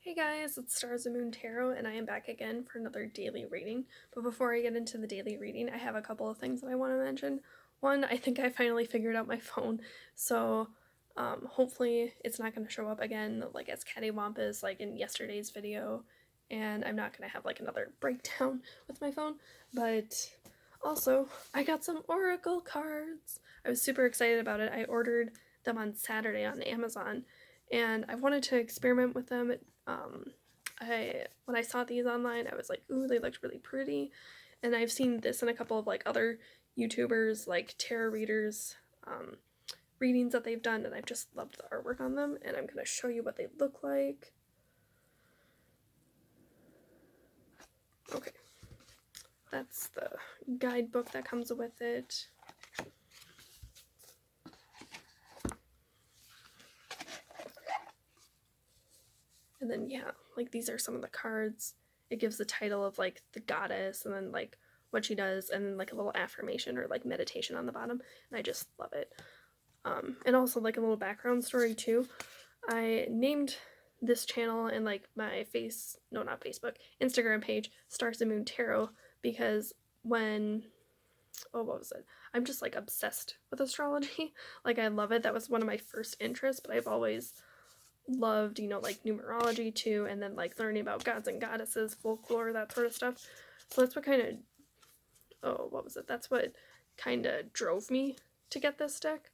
Hey guys, it's Stars and Moon Tarot, and I am back again for another daily reading. But before I get into the daily reading, I have a couple of things that I want to mention. One, I think I finally figured out my phone, so hopefully it's not going to show up again like as cattywampus like in yesterday's video, and I'm not going to have like another breakdown with my phone. But also, I got some oracle cards. I was super excited about it. I ordered them on Saturday on Amazon, and I wanted to experiment with them. When I saw these online, I was like, ooh, they looked really pretty. And I've seen this in a couple of like other YouTubers, like tarot readers, readings that they've done, and I've just loved the artwork on them. And I'm gonna show you what they look like. Okay, that's the guidebook that comes with it. And then, yeah, like these are some of the cards. It gives the title of like the goddess and then like what she does and then like a little affirmation or like meditation on the bottom. And I just love it. And also like a little background story too. I named this channel and like my Instagram page, Stars and Moon Tarot, because what was it? I'm just like obsessed with astrology. Like I love it. That was one of my first interests, but I've always loved, like numerology too, and then like learning about gods and goddesses, folklore, that sort of stuff. So that's what that's what kind of drove me to get this deck.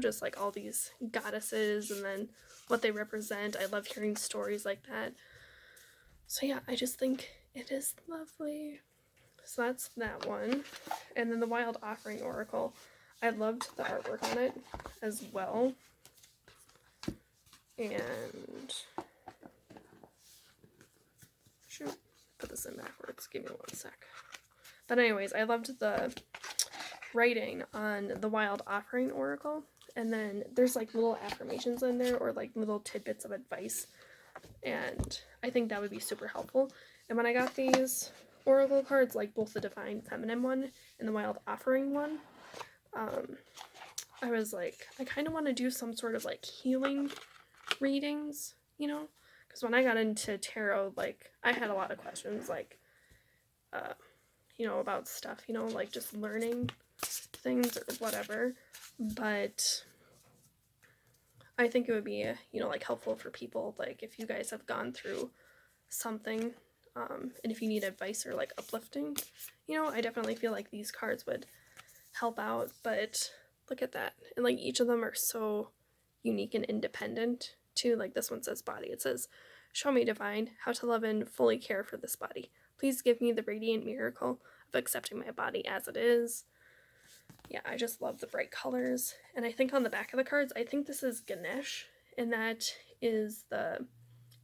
Just like all these goddesses and then what they represent. I love hearing stories like that. So yeah, I just think it is lovely. So that's that one. And then the Wild Offering Oracle. I loved the artwork on it as well. And shoot, put this in backwards. Give me one sec. But anyways, I loved the writing on the Wild Offering Oracle. And then there's like little affirmations in there or like little tidbits of advice. And I think that would be super helpful. And when I got these oracle cards, like both the Divine Feminine one and the Wild Offering one, I was like, I kind of want to do some sort of like healing readings, because when I got into tarot, like I had a lot of questions, like about stuff, like just learning things or whatever. But I think it would be like helpful for people, like if you guys have gone through something, and if you need advice or like uplifting, I definitely feel like these cards would help out. But look at that, and like each of them are so unique and independent too. Like this one says body. It says, show me, divine, how to love and fully care for this body. Please give me the radiant miracle of accepting my body as it is. Yeah, I just love the bright colors. And I think on the back of the cards, I think this is Ganesh, and that is the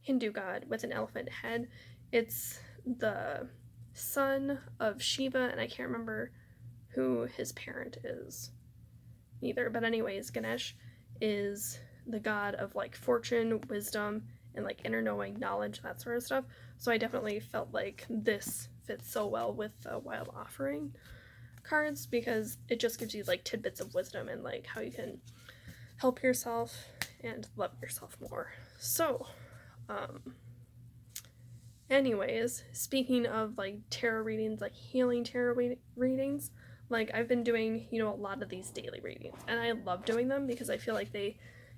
Hindu god with an elephant head. It's the son of Shiva, and I can't remember who his parent is either. But anyways, Ganesh is the god of like fortune, wisdom, and like inner knowing, knowledge, that sort of stuff. So I definitely felt like this fits so well with the Wild Offering cards, because it just gives you like tidbits of wisdom and like how you can help yourself and love yourself more. So anyways, speaking of like tarot readings, like healing tarot readings, like I've been doing a lot of these daily readings, and I love doing them because I feel like they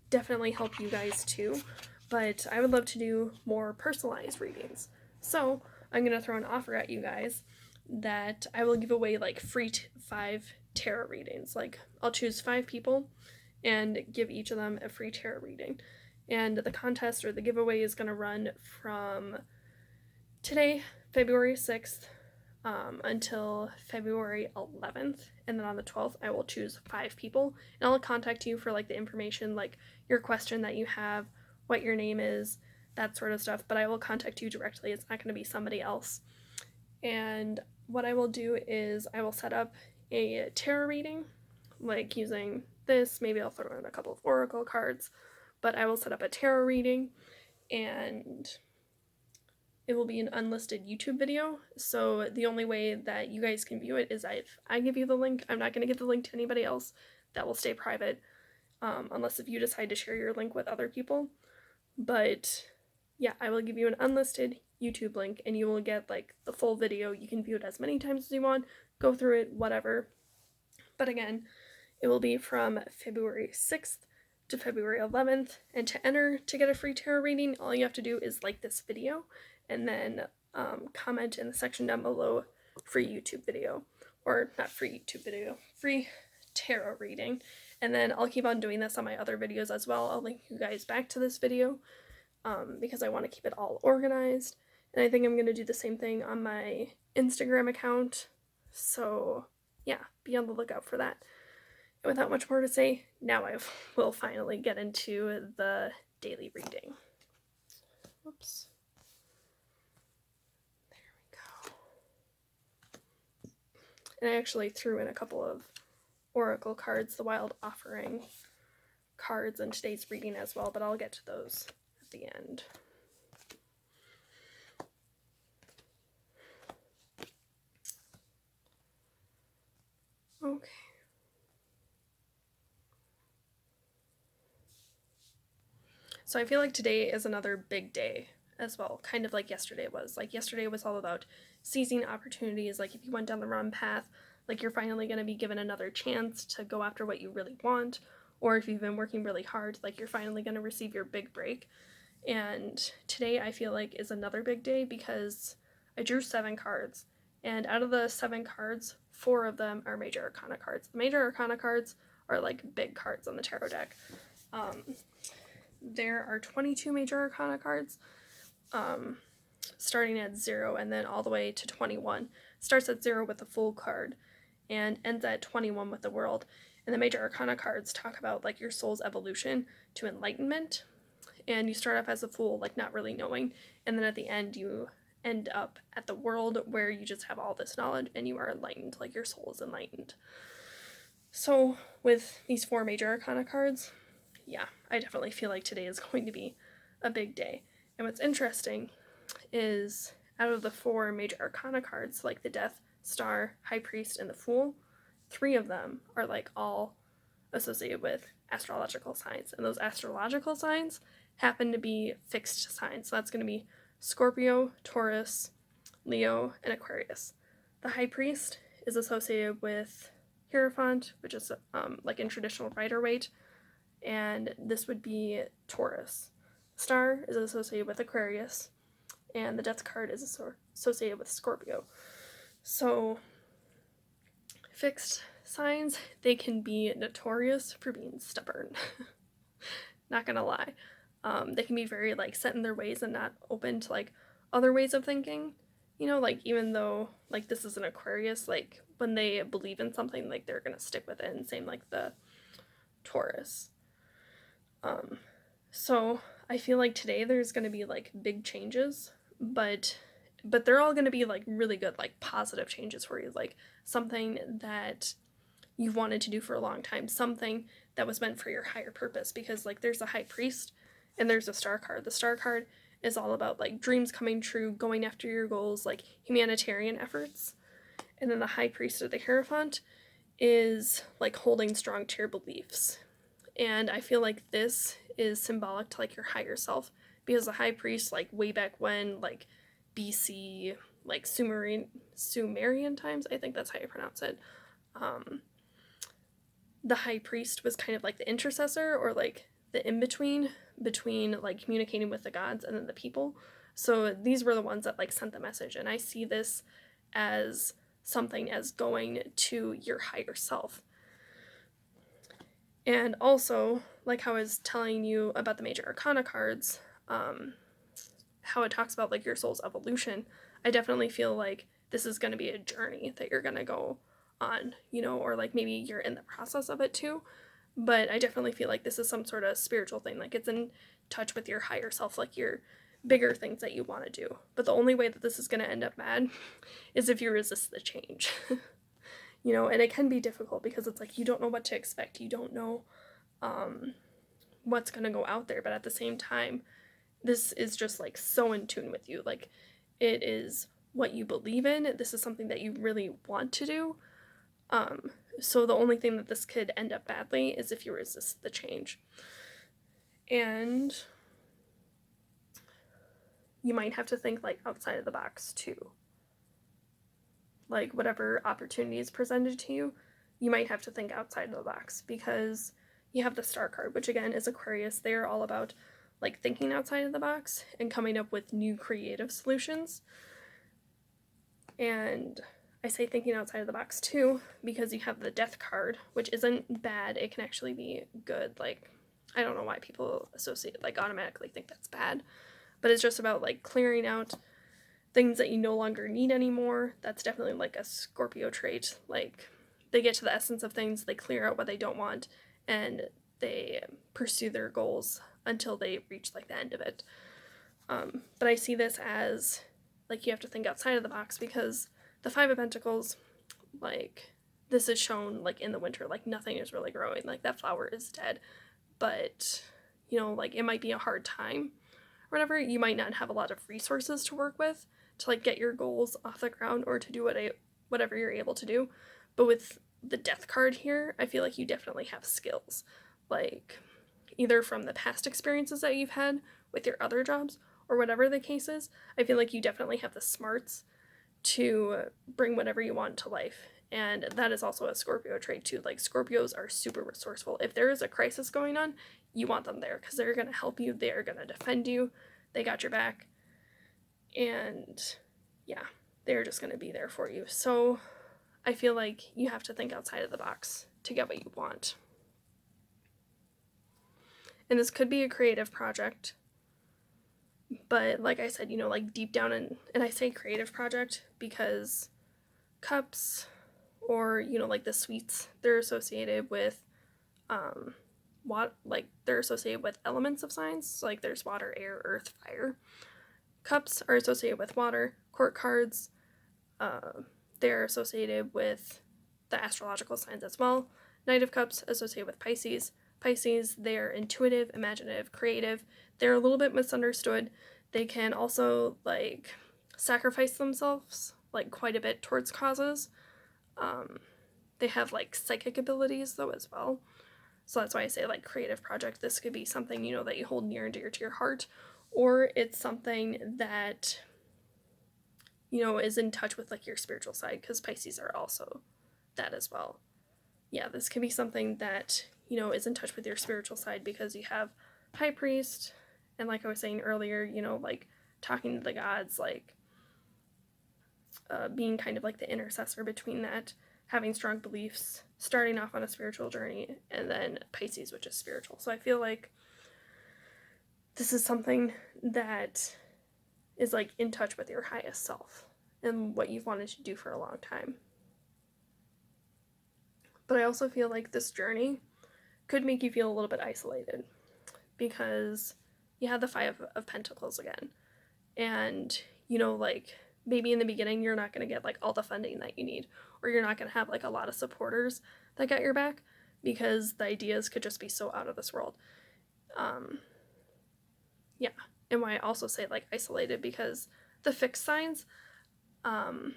definitely help you guys too. But I would love to do more personalized readings, so I'm gonna throw an offer at you guys that I will give away like free 5 tarot readings. Like I'll choose 5 people and give each of them a free tarot reading. And the contest or the giveaway is going to run from today, February 6th, until February 11th. And then on the 12th, I will choose 5 people. And I'll contact you for like the information, like your question that you have, what your name is, that sort of stuff. But I will contact you directly. It's not going to be somebody else. And what I will do is I will set up a tarot reading, like using this. Maybe I'll throw in a couple of oracle cards, but I will set up a tarot reading, and it will be an unlisted YouTube video. So the only way that you guys can view it is I give you the link. I'm not going to give the link to anybody else. That will stay private, unless if you decide to share your link with other people. But yeah, I will give you an unlisted YouTube link, and you will get like the full video. You can view it as many times as you want, go through it, whatever. But again, it will be from February 6th to February 11th. And to enter to get a free tarot reading, all you have to do is like this video and then comment in the section down below free YouTube video. Or not free YouTube video, free tarot reading. And then I'll keep on doing this on my other videos as well. I'll link you guys back to this video because I want to keep it all organized. And I think I'm going to do the same thing on my Instagram account. So yeah, be on the lookout for that. And without much more to say, now I will finally get into the daily reading. Whoops. There we go. And I actually threw in a couple of oracle cards, the Wild Offering cards in today's reading as well, but I'll get to those at the end. Okay. So I feel like today is another big day as well, kind of like yesterday was. Like yesterday was all about seizing opportunities. Like if you went down the wrong path, like you're finally going to be given another chance to go after what you really want. Or if you've been working really hard, like you're finally going to receive your big break. And today I feel like is another big day because I drew 7 cards. And out of the 7 cards, 4 of them are Major Arcana cards. The Major Arcana cards are like big cards on the tarot deck. There are 22 Major Arcana cards, starting at 0 and then all the way to 21. Starts at 0 with the Fool card and ends at 21 with the World. And the Major Arcana cards talk about like your soul's evolution to enlightenment. And you start off as a fool, like not really knowing, and then at the end you end up at the World where you just have all this knowledge and you are enlightened, like your soul is enlightened. So with these 4 Major Arcana cards, yeah, I definitely feel like today is going to be a big day. And what's interesting is out of the 4 Major Arcana cards, like the Death, Star, High Priest, and the Fool, 3 of them are like all associated with astrological signs. And those astrological signs happen to be fixed signs. So that's going to be Scorpio, Taurus, Leo, and Aquarius. The High Priest is associated with Hierophant, which is like in traditional Rider-Waite, and this would be Taurus. Star is associated with Aquarius, and the Death card is associated with Scorpio. So fixed signs, they can be notorious for being stubborn. Not gonna lie. They can be very like set in their ways and not open to like other ways of thinking. You know, like even though like this is an Aquarius, like when they believe in something, like they're gonna stick with it, and same like the Taurus. So I feel like today there's gonna be like big changes, but they're all gonna be like really good, like positive changes for you, like something that you've wanted to do for a long time, something that was meant for your higher purpose, because like there's a High Priest and there's a Star card. The Star card is all about like dreams coming true, going after your goals, like humanitarian efforts. And then the High Priest or the Hierophant is like holding strong to your beliefs. And I feel like this is symbolic to like your higher self, because the High Priest, like way back when, like BC, like Sumerian times, I think that's how you pronounce it, the High Priest was kind of like the intercessor, or like the in-between between like communicating with the gods and then the people. So these were the ones that like sent the message, and I see this as something as going to your higher self. And also, like how I was telling you about the Major Arcana cards, how it talks about like your soul's evolution, I definitely feel like this is going to be a journey that you're going to go on, you know, or like maybe you're in the process of it too. But I definitely feel like this is some sort of spiritual thing, like it's in touch with your higher self, like your bigger things that you want to do. But the only way that this is going to end up bad is if you resist the change. You know, and it can be difficult because it's like you don't know what to expect. You don't know what's going to go out there. But at the same time, this is just like so in tune with you. Like it is what you believe in. This is something that you really want to do. So the only thing that this could end up badly is if you resist the change. And you might have to think like outside of the box too. Like whatever opportunity is presented to you, you might have to think outside of the box, because you have the Star card, which again is Aquarius. They're all about like thinking outside of the box and coming up with new creative solutions. And I say thinking outside of the box too because you have the Death card, which isn't bad. It can actually be good. Like, I don't know why people associate, like, automatically think that's bad, but it's just about like clearing out things that you no longer need anymore. That's definitely like a Scorpio trait. Like, they get to the essence of things, they clear out what they don't want, and they pursue their goals until they reach like the end of it. But I see this as like you have to think outside of the box, because the Five of Pentacles, like, this is shown like in the winter, like nothing is really growing, like that flower is dead. But you know, like, it might be a hard time or whatever. You might not have a lot of resources to work with to like get your goals off the ground or to do whatever you're able to do. But with the Death card here, I feel like you definitely have skills, like either from the past experiences that you've had with your other jobs or whatever the case is. I feel like you definitely have the smarts to bring whatever you want to life. And that is also a Scorpio trait too. Like, Scorpios are super resourceful. If there is a crisis going on, you want them there because they're going to help you. They're going to defend you. They got your back. And yeah, they're just going to be there for you. So I feel like you have to think outside of the box to get what you want. And this could be a creative project. But like I said, you know, like deep down and I say creative project because cups, or, you know, like the sweets, they're associated with they're associated with elements of signs. So, like, there's water, air, earth, fire. Cups are associated with water. Court cards, they're associated with the astrological signs as well. Knight of Cups associated with Pisces. Pisces, they're intuitive, imaginative, creative. They're a little bit misunderstood. They can also like sacrifice themselves like quite a bit towards causes. They have like psychic abilities though as well. So that's why I say like creative project. This could be something, you know, that you hold near and dear to your heart, or it's something that, you know, is in touch with like your spiritual side, because Pisces are also that as well. Yeah, this could be something that, you know, is in touch with your spiritual side, because you have High Priest, and like I was saying earlier, you know, like talking to the gods, like being kind of like the intercessor between that, having strong beliefs, starting off on a spiritual journey, and then Pisces, which is spiritual. So I feel like this is something that is like in touch with your highest self and what you've wanted to do for a long time. But I also feel like this journey could make you feel a little bit isolated, because you have the Five of Pentacles again. And, you know, like, maybe in the beginning you're not going to get like all the funding that you need, or you're not going to have like a lot of supporters that got your back, because the ideas could just be so out of this world. Yeah. And why I also say like isolated, because the fixed signs, oh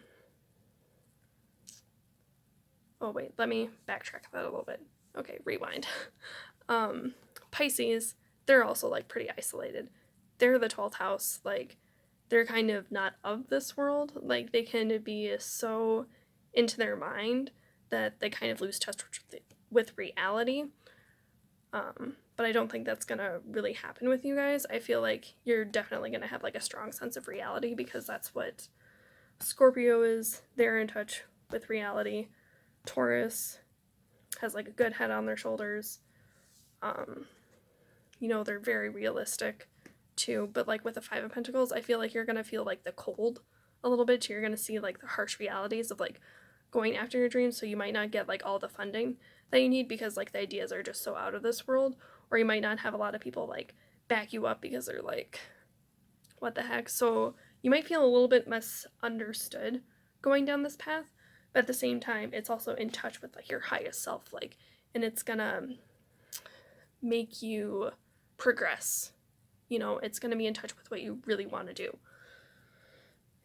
wait, let me backtrack that a little bit. Okay, rewind. Pisces, they're also like pretty isolated. They're the 12th house, like they're kind of not of this world. Like, they can be so into their mind that they kind of lose touch with reality. But I don't think that's gonna really happen with you guys. I feel like you're definitely gonna have like a strong sense of reality, because that's what Scorpio is. They're in touch with reality. Taurus has like a good head on their shoulders. You know, they're very realistic too. But like with the Five of Pentacles, I feel like you're gonna feel like the cold a little bit. You're gonna see like the harsh realities of like going after your dreams. So you might not get like all the funding that you need, because like the ideas are just so out of this world, or you might not have a lot of people like back you up, because they're like, what the heck. So you might feel a little bit misunderstood going down this path, but at the same time it's also in touch with like your highest self, like, and it's gonna make you progress. You know, it's gonna be in touch with what you really want to do.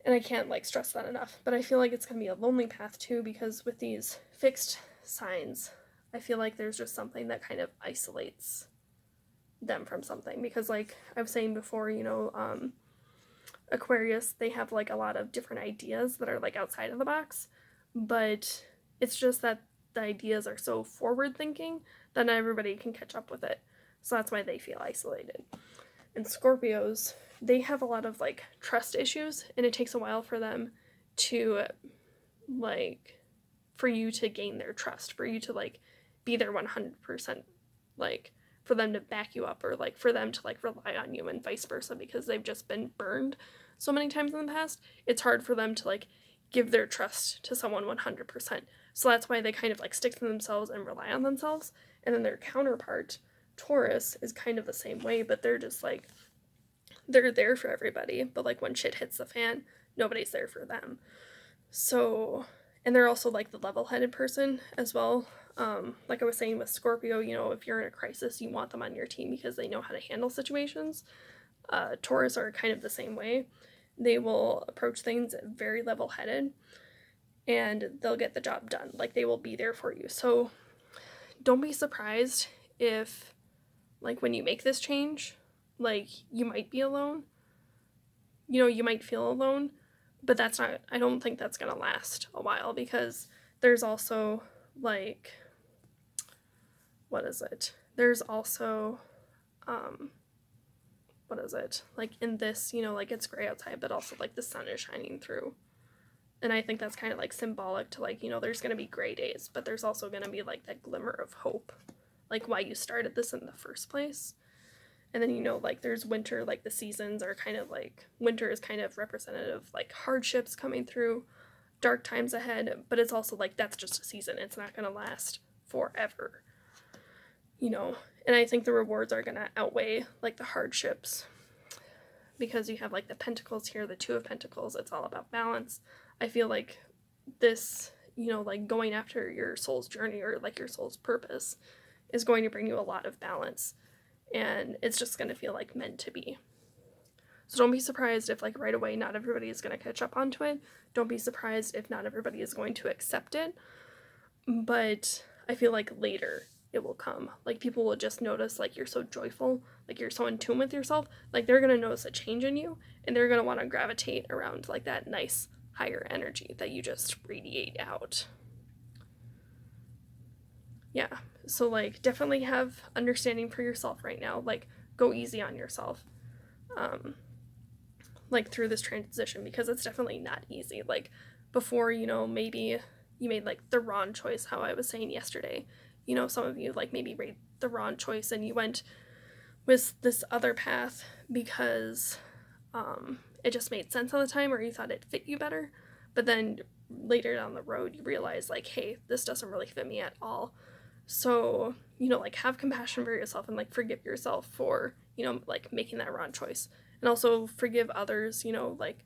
And I can't like stress that enough. But I feel like it's gonna be a lonely path too, because with these fixed signs, I feel like there's just something that kind of isolates them from something. Because like I was saying before, you know, Aquarius, they have like a lot of different ideas that are like outside of the box, but it's just that the ideas are so forward thinking that not everybody can catch up with it. So that's why they feel isolated. And Scorpios, they have a lot of like trust issues, and it takes a while for them to like, for you to gain their trust, for you to like be their 100%, like for them to back you up, or like for them to like rely on you, and vice versa, because they've just been burned so many times in the past. It's hard for them to like give their trust to someone 100%. So that's why they kind of like stick to themselves and rely on themselves. And then their counterpart, Taurus, is kind of the same way, but they're just like, they're there for everybody, but like when shit hits the fan, nobody's there for them. So, and they're also like the level-headed person as well. Like I was saying with Scorpio, you know, if you're in a crisis, you want them on your team because they know how to handle situations. Taurus are kind of the same way. They will approach things very level-headed, and they'll get the job done. Like, they will be there for you. So don't be surprised if, like, when you make this change, like, you might be alone. You know, you might feel alone, but that's not, I don't think that's going to last a while, because there's also, like, what is it? There's also, what is it? Like, in this, you know, like, it's gray outside, but also, like, the sun is shining through. And I think that's kind of, like, symbolic to, like, you know, there's going to be gray days, but there's also going to be, like, that glimmer of hope. Like, why you started this in the first place. And then, you know, like, there's winter, like, the seasons are kind of, like, winter is kind of representative, like, hardships coming through, dark times ahead, but it's also, like, that's just a season. It's not going to last forever, you know. And I think the rewards are going to outweigh, like, the hardships, because you have, like, the Pentacles here, the Two of Pentacles. It's all about balance. I feel like this, you know, like, going after your soul's journey, or, like, your soul's purpose, is going to bring you a lot of balance. And it's just going to feel like meant to be. So don't be surprised if, like, right away not everybody is going to catch up onto it. Don't be surprised if not everybody is going to accept it. But I feel like later it will come. Like, people will just notice, like, you're so joyful, like, you're so in tune with yourself. Like, they're going to notice a change in you, and they're going to want to gravitate around, like, that nice higher energy that you just radiate out. Yeah, so, like, definitely have understanding for yourself right now. Like, go easy on yourself, like, through this transition, because it's definitely not easy. Like, before, you know, maybe you made, like, the wrong choice, how I was saying yesterday. You know, some of you, like, maybe made the wrong choice, and you went with this other path because it just made sense at the time, or you thought it fit you better. But then later down the road, you realize, like, hey, this doesn't really fit me at all. So, you know, like, have compassion for yourself, and, like, forgive yourself for, you know, like, making that wrong choice. And also forgive others, you know, like,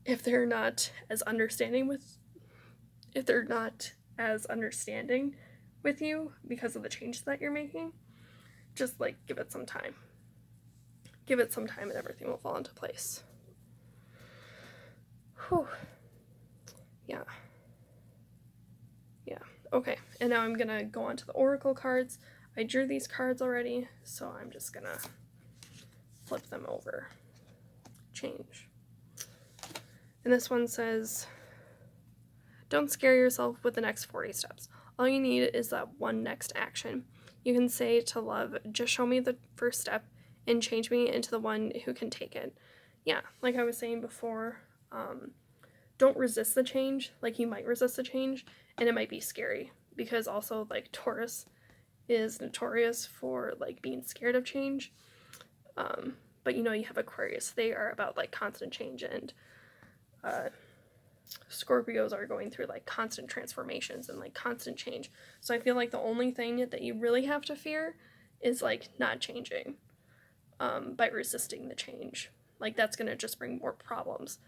if they're not as understanding with you because of the changes that you're making, just, like, give it some time. Give it some time and everything will fall into place. Whew. Yeah. Okay, and now I'm gonna go on to the oracle cards. I drew these cards already, so I'm just gonna flip them over. Change. And this one says, don't scare yourself with the next 40 steps. All you need is that one next action. You can say to love, just show me the first step and change me into the one who can take it. Yeah, like I was saying before, don't resist the change. Like, you might resist the change, and it might be scary, because also, like, Taurus is notorious for, like, being scared of change. But, you know, you have Aquarius. They are about, like, constant change, and Scorpios are going through, like, constant transformations and, like, constant change. So I feel like the only thing that you really have to fear is, like, not changing, by resisting the change. Like, that's going to just bring more problems.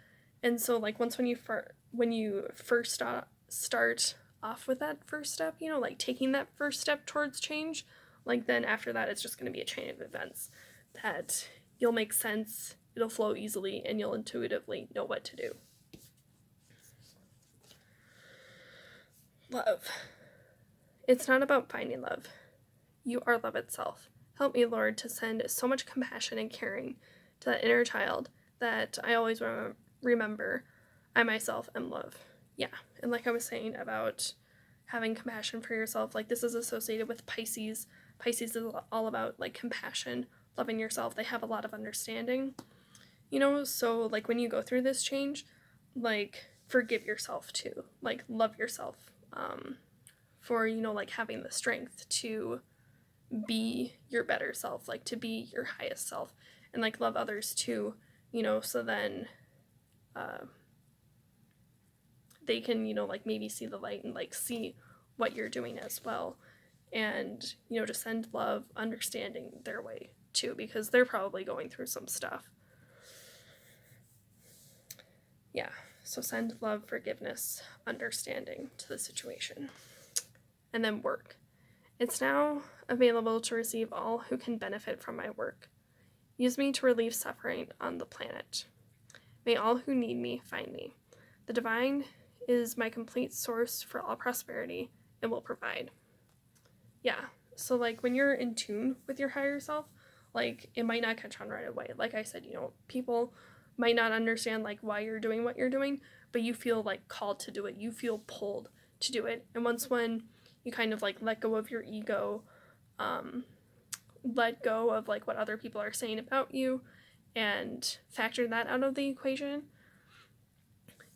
And so, like, when you first start off with that first step, you know, like, taking that first step towards change, like, then after that, it's just going to be a chain of events that you'll make sense, it'll flow easily, and you'll intuitively know what to do. Love. It's not about finding love. You are love itself. Help me, Lord, to send so much compassion and caring to that inner child that I always remember, I myself am love. Yeah, and like I was saying about having compassion for yourself, like this is associated with Pisces. Pisces is all about like compassion, loving yourself. They have a lot of understanding, you know, so like when you go through this change, like forgive yourself too, like love yourself, for, you know, like having the strength to be your better self, like to be your highest self, and like love others too, you know, so then they can, you know, like maybe see the light and like see what you're doing as well, and, you know, to send love, understanding their way too, because they're probably going through some stuff. Yeah, so send love, forgiveness, understanding to the situation. And then work. It's now available to receive all who can benefit from my work. Use me to relieve suffering on the planet. May all who need me find me. The divine is my complete source for all prosperity and will provide. Yeah, so like when you're in tune with your higher self, like it might not catch on right away. Like I said, you know, people might not understand like why you're doing what you're doing, but you feel like called to do it. You feel pulled to do it. And when you kind of like let go of your ego, let go of like what other people are saying about you, and factor that out of the equation,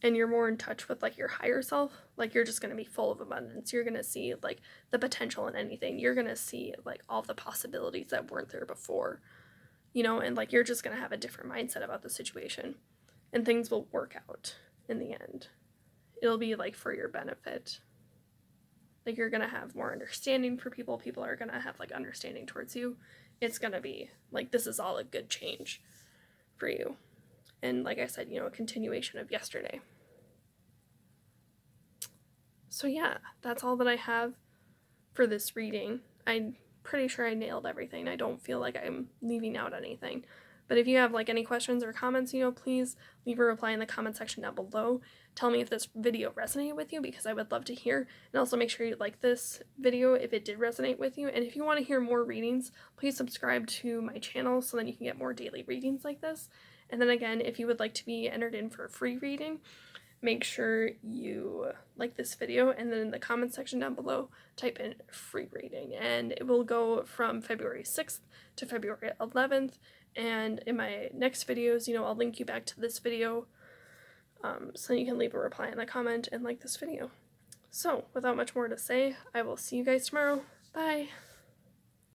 and you're more in touch with like your higher self, like you're just going to be full of abundance. You're going to see like the potential in anything. You're going to see like all the possibilities that weren't there before, you know, and like you're just going to have a different mindset about the situation, and things will work out in the end. It'll be like for your benefit. Like you're going to have more understanding for people. People are going to have like understanding towards you. It's going to be like, this is all a good change for you. And like I said, you know, a continuation of yesterday. So yeah, that's all that I have for this reading. I'm pretty sure I nailed everything. I don't feel like I'm leaving out anything. But if you have like any questions or comments, you know, please leave a reply in the comment section down below. Tell me if this video resonated with you, because I would love to hear. And also make sure you like this video if it did resonate with you. And if you want to hear more readings, please subscribe to my channel so then you can get more daily readings like this. And then again, if you would like to be entered in for a free reading, make sure you like this video, and then in the comment section down below, type in free reading, and it will go from February 6th to February 11th. And in my next videos, you know, I'll link you back to this video, so you can leave a reply in the comment and like this video. So without much more to say, I will see you guys tomorrow. Bye.